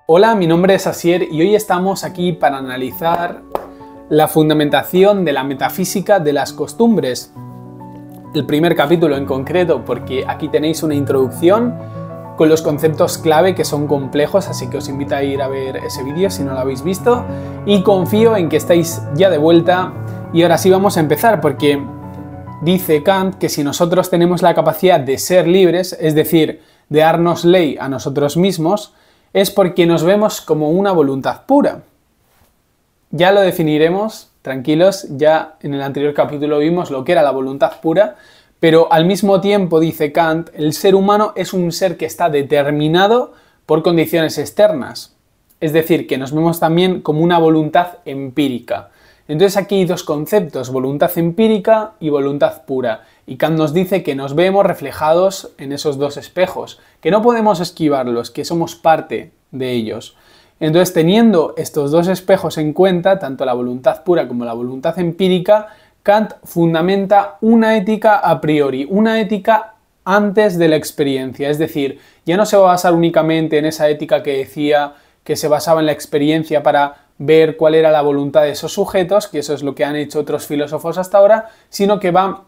Hola, mi nombre es Asier y hoy estamos aquí para analizar la fundamentación de la metafísica de las costumbres. El primer capítulo en concreto, porque aquí tenéis una introducción con los conceptos clave que son complejos, así que os invito a ir a ver ese vídeo si no lo habéis visto. Y confío en que estáis ya de vuelta y ahora sí vamos a empezar, porque dice Kant que si nosotros tenemos la capacidad de ser libres, es decir, de darnos ley a nosotros mismos, es porque nos vemos como una voluntad pura. Ya lo definiremos, tranquilos, ya en el anterior capítulo vimos lo que era la voluntad pura, pero al mismo tiempo, dice Kant, el ser humano es un ser que está determinado por condiciones externas. Es decir, que nos vemos también como una voluntad empírica. Entonces aquí hay dos conceptos, voluntad empírica y voluntad pura. Y Kant nos dice que nos vemos reflejados en esos dos espejos, que no podemos esquivarlos, que somos parte de ellos. Entonces, teniendo estos dos espejos en cuenta, tanto la voluntad pura como la voluntad empírica, Kant fundamenta una ética a priori, una ética antes de la experiencia. Es decir, ya no se va a basar únicamente en esa ética que decía que se basaba en la experiencia para ver cuál era la voluntad de esos sujetos, que eso es lo que han hecho otros filósofos hasta ahora, sino que va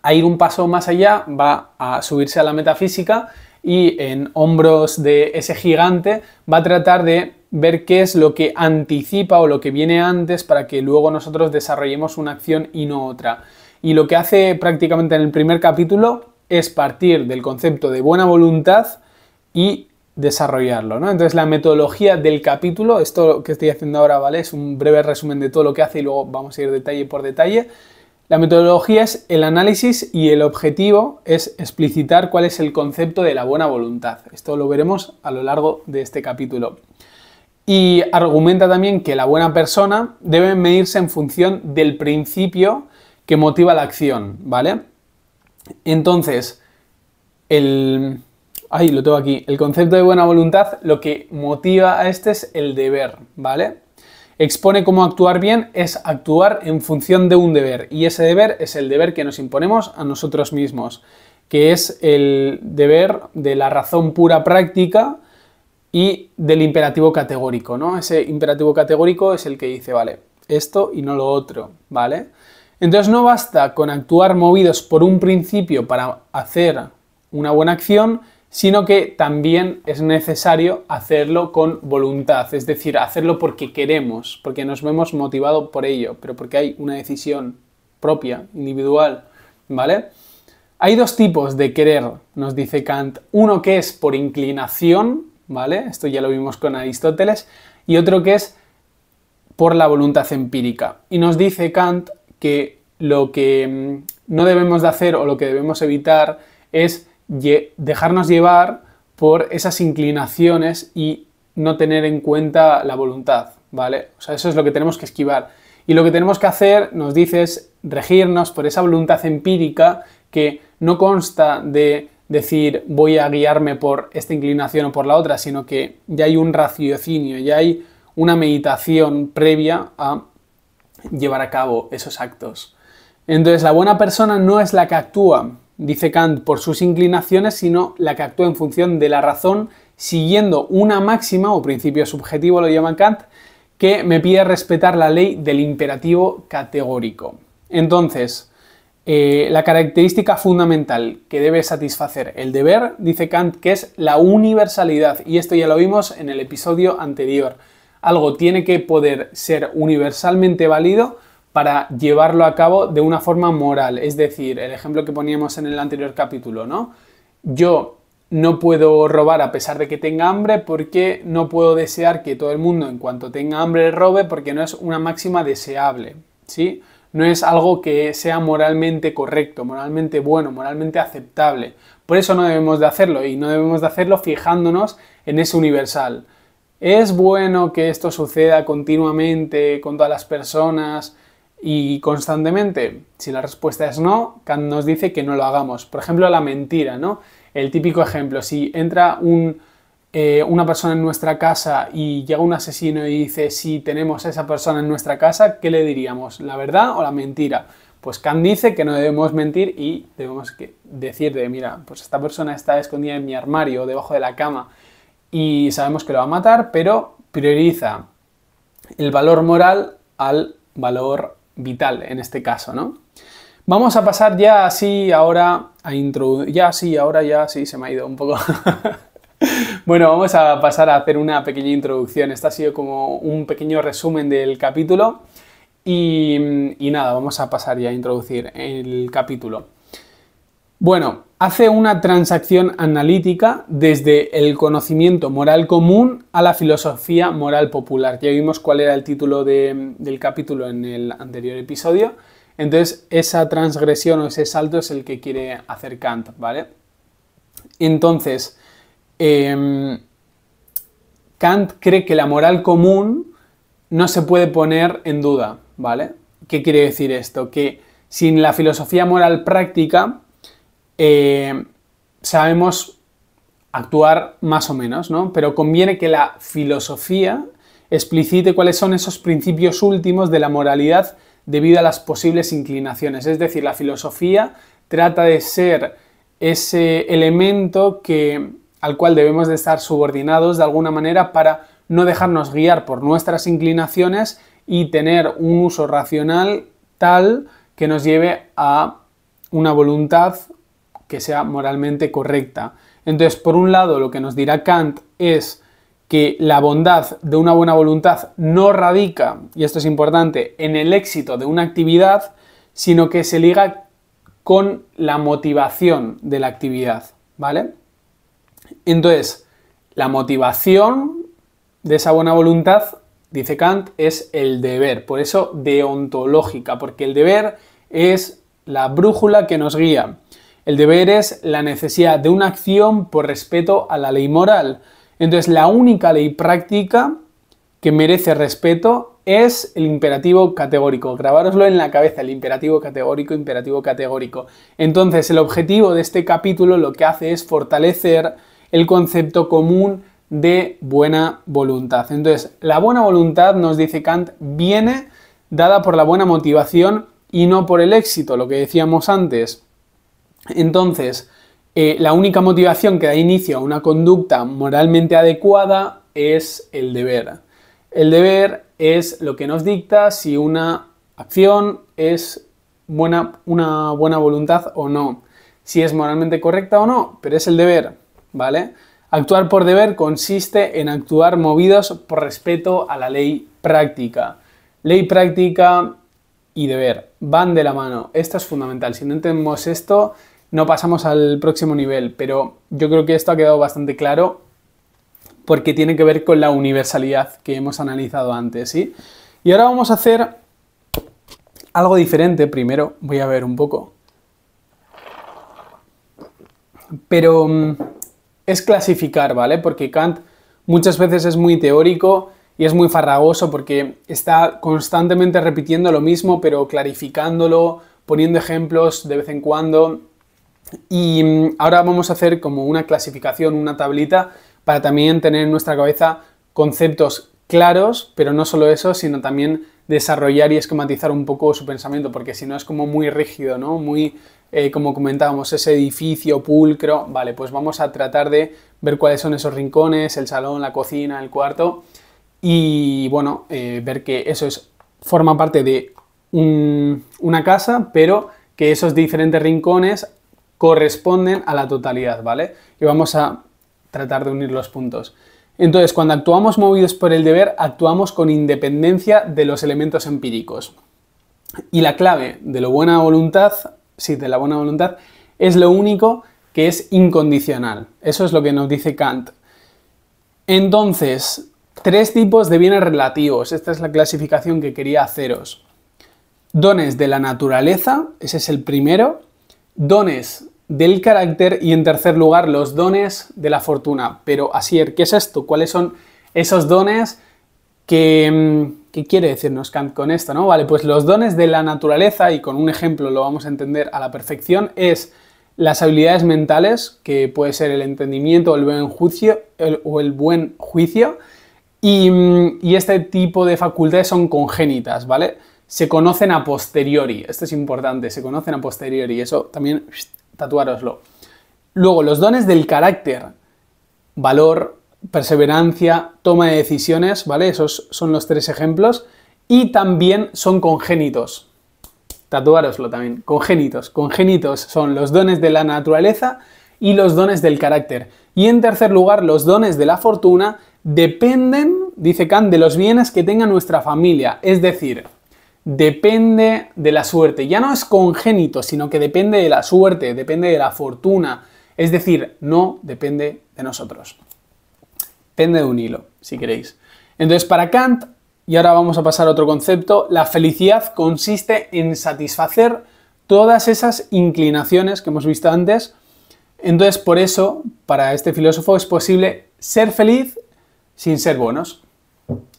a ir un paso más allá, va a subirse a la metafísica y en hombros de ese gigante va a tratar de ver qué es lo que anticipa o lo que viene antes para que luego nosotros desarrollemos una acción y no otra. Y lo que hace prácticamente en el primer capítulo es partir del concepto de buena voluntad y desarrollarlo, ¿no? Entonces la metodología del capítulo, esto que estoy haciendo ahora, ¿vale? Es un breve resumen de todo lo que hace y luego vamos a ir detalle por detalle. La metodología es el análisis y el objetivo es explicitar cuál es el concepto de la buena voluntad. Esto lo veremos a lo largo de este capítulo. Y argumenta también que la buena persona debe medirse en función del principio que motiva la acción, ¿vale? Entonces, lo tengo aquí. El concepto de buena voluntad, lo que motiva a este es el deber, ¿vale? Expone cómo actuar bien es actuar en función de un deber, y ese deber es el deber que nos imponemos a nosotros mismos, que es el deber de la razón pura práctica y del imperativo categórico, ¿no? Ese imperativo categórico es el que dice, vale, esto y no lo otro, ¿vale? Entonces no basta con actuar movidos por un principio para hacer una buena acción, sino que también es necesario hacerlo con voluntad, es decir, hacerlo porque queremos, porque nos vemos motivados por ello, pero porque hay una decisión propia, individual, ¿vale? Hay dos tipos de querer, nos dice Kant, uno que es por inclinación, ¿vale? Esto ya lo vimos con Aristóteles, y otro que es por la voluntad empírica. Y nos dice Kant que lo que no debemos de hacer o lo que debemos evitar es dejarnos llevar por esas inclinaciones y no tener en cuenta la voluntad, ¿vale? O sea, eso es lo que tenemos que esquivar. Y lo que tenemos que hacer, nos dice, es regirnos por esa voluntad empírica que no consta de decir voy a guiarme por esta inclinación o por la otra, sino que ya hay un raciocinio, ya hay una meditación previa a llevar a cabo esos actos. Entonces, la buena persona no es la que actúa, dice Kant, por sus inclinaciones, sino la que actúa en función de la razón, siguiendo una máxima o principio subjetivo, lo llama Kant, que me pide respetar la ley del imperativo categórico. Entonces, la característica fundamental que debe satisfacer el deber, dice Kant, que es la universalidad, y esto ya lo vimos en el episodio anterior. Algo tiene que poder ser universalmente válido para llevarlo a cabo de una forma moral, es decir, el ejemplo que poníamos en el anterior capítulo, ¿no? Yo no puedo robar a pesar de que tenga hambre porque no puedo desear que todo el mundo en cuanto tenga hambre robe, porque no es una máxima deseable, ¿sí? No es algo que sea moralmente correcto, moralmente bueno, moralmente aceptable. Por eso no debemos de hacerlo, y no debemos de hacerlo fijándonos en ese universal. ¿Es bueno que esto suceda continuamente con todas las personas y constantemente? Si la respuesta es no, Kant nos dice que no lo hagamos. Por ejemplo, la mentira, ¿no? El típico ejemplo, si entra una persona en nuestra casa y llega un asesino y dice si tenemos a esa persona en nuestra casa, ¿qué le diríamos? ¿La verdad o la mentira? Pues Kant dice que no debemos mentir y debemos decir mira, pues esta persona está escondida en mi armario o debajo de la cama. y sabemos que lo va a matar, pero prioriza el valor moral al valor vital, en este caso, ¿no? Vamos a pasar ya así ahora a introducir... Ya sí, se me ha ido un poco. Bueno, vamos a pasar a hacer una pequeña introducción. Este ha sido como un pequeño resumen del capítulo y nada, vamos a pasar ya a introducir el capítulo. Bueno, hace una transacción analítica desde el conocimiento moral común a la filosofía moral popular. Ya vimos cuál era el título del capítulo en el anterior episodio. Entonces, esa transgresión o ese salto es el que quiere hacer Kant, ¿vale? Entonces, Kant cree que la moral común no se puede poner en duda, ¿vale? ¿Qué quiere decir esto? Que sin la filosofía moral práctica sabemos actuar más o menos, ¿no? Pero conviene que la filosofía explicite cuáles son esos principios últimos de la moralidad debido a las posibles inclinaciones. Es decir, la filosofía trata de ser ese elemento al cual debemos de estar subordinados de alguna manera para no dejarnos guiar por nuestras inclinaciones y tener un uso racional tal que nos lleve a una voluntad que sea moralmente correcta. Entonces, por un lado, lo que nos dirá Kant es que la bondad de una buena voluntad no radica, y esto es importante, en el éxito de una actividad, sino que se liga con la motivación de la actividad, ¿vale? Entonces, la motivación de esa buena voluntad, dice Kant, es el deber, por eso deontológica, porque el deber es la brújula que nos guía. El deber es la necesidad de una acción por respeto a la ley moral. Entonces, la única ley práctica que merece respeto es el imperativo categórico. Grabároslo en la cabeza, el imperativo categórico, imperativo categórico. Entonces, el objetivo de este capítulo lo que hace es fortalecer el concepto común de buena voluntad. Entonces, la buena voluntad, nos dice Kant, viene dada por la buena motivación y no por el éxito, lo que decíamos antes. Entonces, la única motivación que da inicio a una conducta moralmente adecuada es el deber. El deber es lo que nos dicta si una acción es una buena voluntad o no, si es moralmente correcta o no, pero es el deber, ¿vale? Actuar por deber consiste en actuar movidos por respeto a la ley práctica. Ley práctica y deber van de la mano. Esto es fundamental. Si no entendemos esto, no pasamos al próximo nivel, pero yo creo que esto ha quedado bastante claro porque tiene que ver con la universalidad que hemos analizado antes, ¿sí? Y ahora vamos a hacer algo diferente. Primero voy a ver un poco. Pero es clasificar, ¿vale? Porque Kant muchas veces es muy teórico y es muy farragoso porque está constantemente repitiendo lo mismo, pero clarificándolo, poniendo ejemplos de vez en cuando. Y ahora vamos a hacer como una clasificación, una tablita, para también tener en nuestra cabeza conceptos claros, pero no solo eso, sino también desarrollar y esquematizar un poco su pensamiento, porque si no es como muy rígido, ¿no? Muy, como comentábamos, ese edificio, pulcro. Vale, pues vamos a tratar de ver cuáles son esos rincones, el salón, la cocina, el cuarto, y bueno, ver que eso forma parte de una casa, pero que esos diferentes rincones corresponden a la totalidad, ¿vale? Y vamos a tratar de unir los puntos. Entonces, cuando actuamos movidos por el deber, actuamos con independencia de los elementos empíricos. Y la clave de la buena voluntad, es lo único que es incondicional. Eso es lo que nos dice Kant. Entonces, 3 tipos de bienes relativos. Esta es la clasificación que quería haceros. Dones de la naturaleza, ese es el primero. Dones del carácter y, en tercer lugar, los dones de la fortuna. Pero, Asier, ¿qué es esto? ¿Cuáles son esos dones ¿Qué quiere decirnos Kant con esto, no? Vale, pues los dones de la naturaleza, y con un ejemplo lo vamos a entender a la perfección, es las habilidades mentales, que puede ser el entendimiento o el buen juicio, y este tipo de facultades son congénitas, ¿vale? Se conocen a posteriori, esto es importante, se conocen a posteriori, eso también tatuároslo. Luego, los dones del carácter, valor, perseverancia, toma de decisiones, ¿vale? Esos son los 3 ejemplos. Y también son congénitos. Tatuároslo también, congénitos. Congénitos son los dones de la naturaleza y los dones del carácter. Y en tercer lugar, los dones de la fortuna dependen, dice Kant, de los bienes que tenga nuestra familia. Es decir, depende de la suerte. Ya no es congénito, sino que depende de la suerte, depende de la fortuna. Es decir, no depende de nosotros. Depende de un hilo, si queréis. Entonces, para Kant, y ahora vamos a pasar a otro concepto, la felicidad consiste en satisfacer todas esas inclinaciones que hemos visto antes. Entonces, por eso, para este filósofo es posible ser feliz sin ser buenos.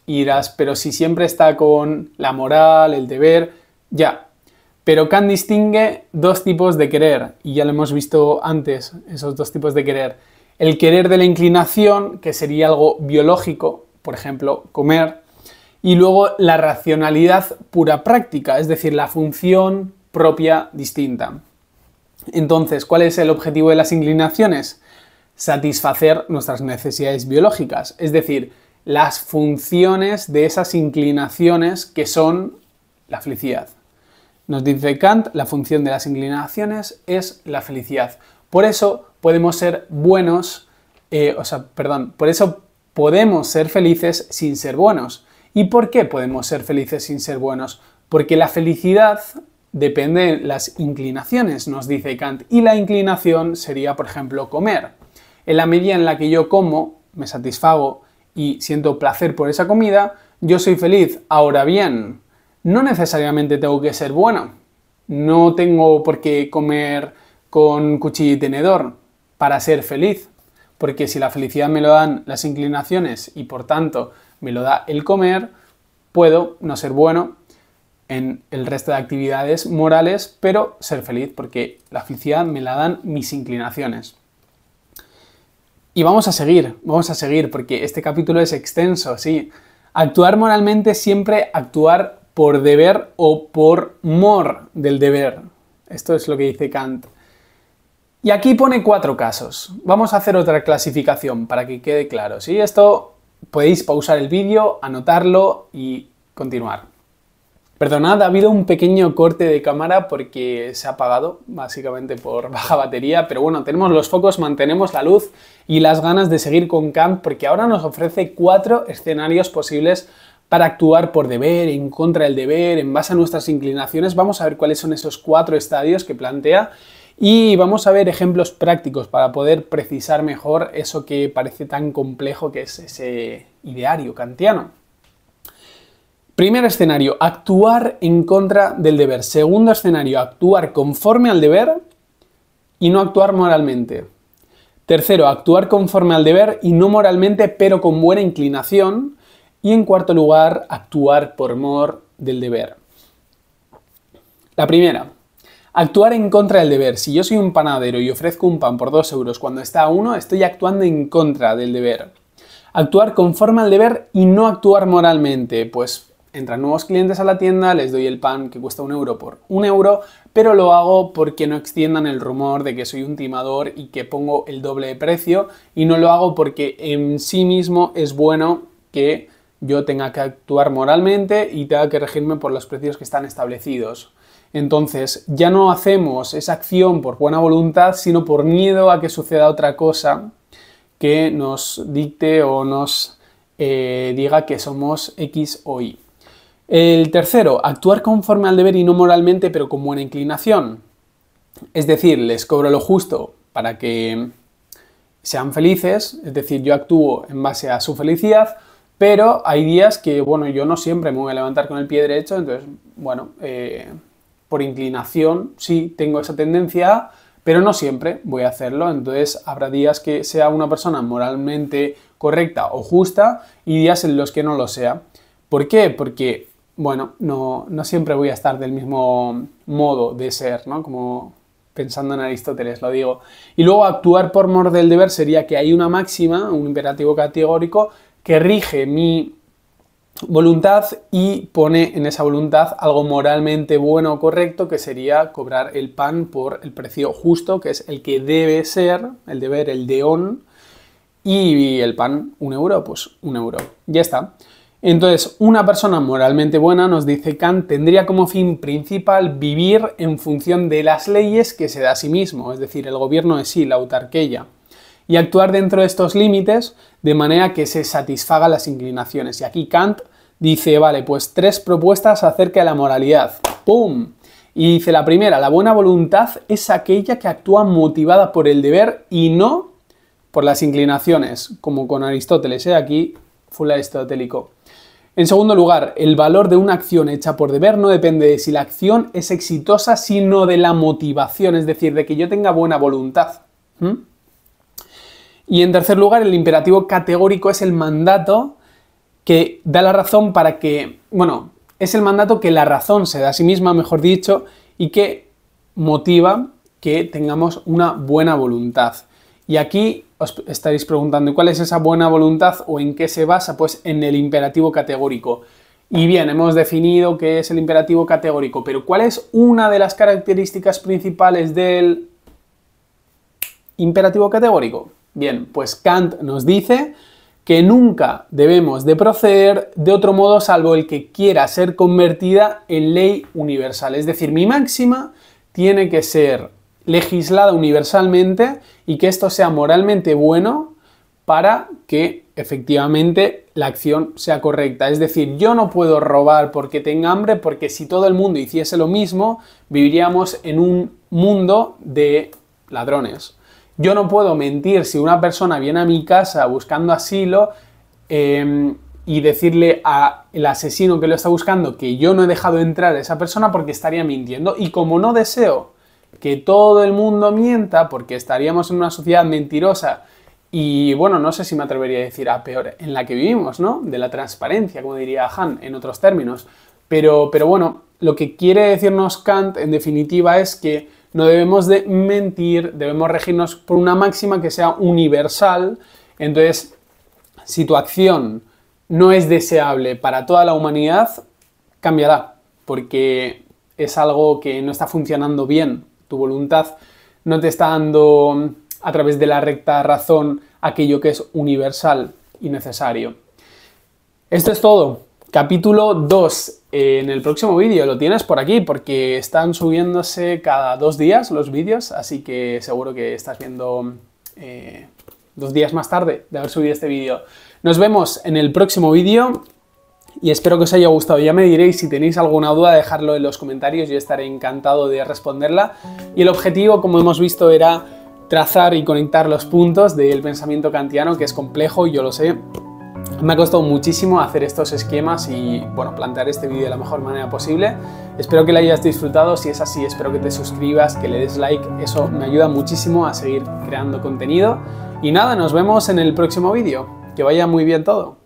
Y dirás, pero si siempre está con la moral, el deber, ya. Pero Kant distingue 2 tipos de querer, y ya lo hemos visto antes, esos 2 tipos de querer. El querer de la inclinación, que sería algo biológico, por ejemplo, comer, y luego la racionalidad pura práctica, es decir, la función propia distinta. Entonces, ¿cuál es el objetivo de las inclinaciones? Satisfacer nuestras necesidades biológicas, es decir, las funciones de esas inclinaciones que son la felicidad. Nos dice Kant, la función de las inclinaciones es la felicidad. Por eso podemos ser buenos, por eso podemos ser felices sin ser buenos. ¿Y por qué podemos ser felices sin ser buenos? Porque la felicidad depende de las inclinaciones, nos dice Kant. Y la inclinación sería, por ejemplo, comer. En la medida en la que yo como, me satisfago y siento placer por esa comida, yo soy feliz. Ahora bien, no necesariamente tengo que ser bueno. No tengo por qué comer con cuchillo y tenedor para ser feliz. Porque si la felicidad me lo dan las inclinaciones y por tanto me lo da el comer, puedo no ser bueno en el resto de actividades morales, pero ser feliz porque la felicidad me la dan mis inclinaciones. Y vamos a seguir porque este capítulo es extenso, sí. Actuar moralmente, siempre actuar por deber o por mor del deber. Esto es lo que dice Kant. Y aquí pone 4 casos. Vamos a hacer otra clasificación para que quede claro, ¿sí? Esto podéis pausar el vídeo, anotarlo y continuar. Perdonad, ha habido un pequeño corte de cámara porque se ha apagado, básicamente por baja batería, pero bueno, tenemos los focos, mantenemos la luz y las ganas de seguir con Kant porque ahora nos ofrece 4 escenarios posibles para actuar por deber, en contra del deber, en base a nuestras inclinaciones. Vamos a ver cuáles son esos 4 estadios que plantea y vamos a ver ejemplos prácticos para poder precisar mejor eso que parece tan complejo que es ese ideario kantiano. Primer escenario, actuar en contra del deber. Segundo escenario, actuar conforme al deber y no actuar moralmente. Tercero, actuar conforme al deber y no moralmente, pero con buena inclinación. Y en cuarto lugar, actuar por mor del deber. La primera, actuar en contra del deber. Si yo soy un panadero y ofrezco un pan por 2 euros cuando está a 1, estoy actuando en contra del deber. Actuar conforme al deber y no actuar moralmente. Pues entran nuevos clientes a la tienda, les doy el pan que cuesta 1 euro por 1 euro, pero lo hago porque no extiendan el rumor de que soy un timador y que pongo el doble de precio, y no lo hago porque en sí mismo es bueno que yo tenga que actuar moralmente y tenga que regirme por los precios que están establecidos. Entonces, ya no hacemos esa acción por buena voluntad, sino por miedo a que suceda otra cosa que nos dicte o nos diga que somos X o Y. El tercero, actuar conforme al deber y no moralmente, pero con buena inclinación. Es decir, les cobro lo justo para que sean felices, es decir, yo actúo en base a su felicidad, pero hay días que, bueno, yo no siempre me voy a levantar con el pie derecho, entonces, bueno, por inclinación sí tengo esa tendencia, pero no siempre voy a hacerlo, entonces habrá días que sea una persona moralmente correcta o justa y días en los que no lo sea. ¿Por qué? Porque bueno, no siempre voy a estar del mismo modo de ser, ¿no? Como pensando en Aristóteles, lo digo. Y luego actuar por mor del deber sería que hay una máxima, un imperativo categórico, que rige mi voluntad y pone en esa voluntad algo moralmente bueno o correcto, que sería cobrar el pan por el precio justo, que es el que debe ser, el deber, el deón, Y el pan, 1 euro, pues 1 euro. Ya está. Entonces, una persona moralmente buena, nos dice Kant, tendría como fin principal vivir en función de las leyes que se da a sí mismo, es decir, el gobierno de sí, la autarquía, y actuar dentro de estos límites de manera que se satisfagan las inclinaciones. Y aquí Kant dice, vale, pues 3 propuestas acerca de la moralidad. ¡Pum! Y dice la primera, la buena voluntad es aquella que actúa motivada por el deber y no por las inclinaciones, como con Aristóteles, aquí full aristotélico. En segundo lugar, el valor de una acción hecha por deber no depende de si la acción es exitosa, sino de la motivación, es decir, de que yo tenga buena voluntad. Y en tercer lugar, el imperativo categórico es el mandato que da la razón para que, bueno, es el mandato que la razón se da a sí misma, mejor dicho, y que motiva que tengamos una buena voluntad. Y aquí os estaréis preguntando, ¿cuál es esa buena voluntad o en qué se basa? Pues en el imperativo categórico. Y bien, hemos definido qué es el imperativo categórico, pero ¿cuál es una de las características principales del imperativo categórico? Bien, pues Kant nos dice que nunca debemos de proceder de otro modo salvo el que quiera ser convertida en ley universal. Es decir, mi máxima tiene que ser legislada universalmente y que esto sea moralmente bueno para que efectivamente la acción sea correcta. Es decir, yo no puedo robar porque tenga hambre, porque si todo el mundo hiciese lo mismo, viviríamos en un mundo de ladrones. Yo no puedo mentir si una persona viene a mi casa buscando asilo y decirle al asesino que lo está buscando que yo no he dejado entrar a esa persona porque estaría mintiendo. Y como no deseo que todo el mundo mienta, porque estaríamos en una sociedad mentirosa y, bueno, no sé si me atrevería a decir peor, en la que vivimos, ¿no? De la transparencia, como diría Han, en otros términos. Pero bueno, lo que quiere decirnos Kant, en definitiva, es que no debemos de mentir, debemos regirnos por una máxima que sea universal. Entonces, si tu acción no es deseable para toda la humanidad, cámbiala, porque es algo que no está funcionando bien. Tu voluntad no te está dando a través de la recta razón aquello que es universal y necesario. Esto es todo. Capítulo 2. En el próximo vídeo lo tienes por aquí porque están subiéndose cada 2 días los vídeos, así que seguro que estás viendo 2 días más tarde de haber subido este vídeo. Nos vemos en el próximo vídeo. Y espero que os haya gustado. Ya me diréis si tenéis alguna duda, dejadlo en los comentarios, yo estaré encantado de responderla. Y el objetivo, como hemos visto, era trazar y conectar los puntos del pensamiento kantiano, que es complejo, yo lo sé. Me ha costado muchísimo hacer estos esquemas y, bueno, plantear este vídeo de la mejor manera posible. Espero que lo hayas disfrutado. Si es así, espero que te suscribas, que le des like. Eso me ayuda muchísimo a seguir creando contenido. Y nada, nos vemos en el próximo vídeo. Que vaya muy bien todo.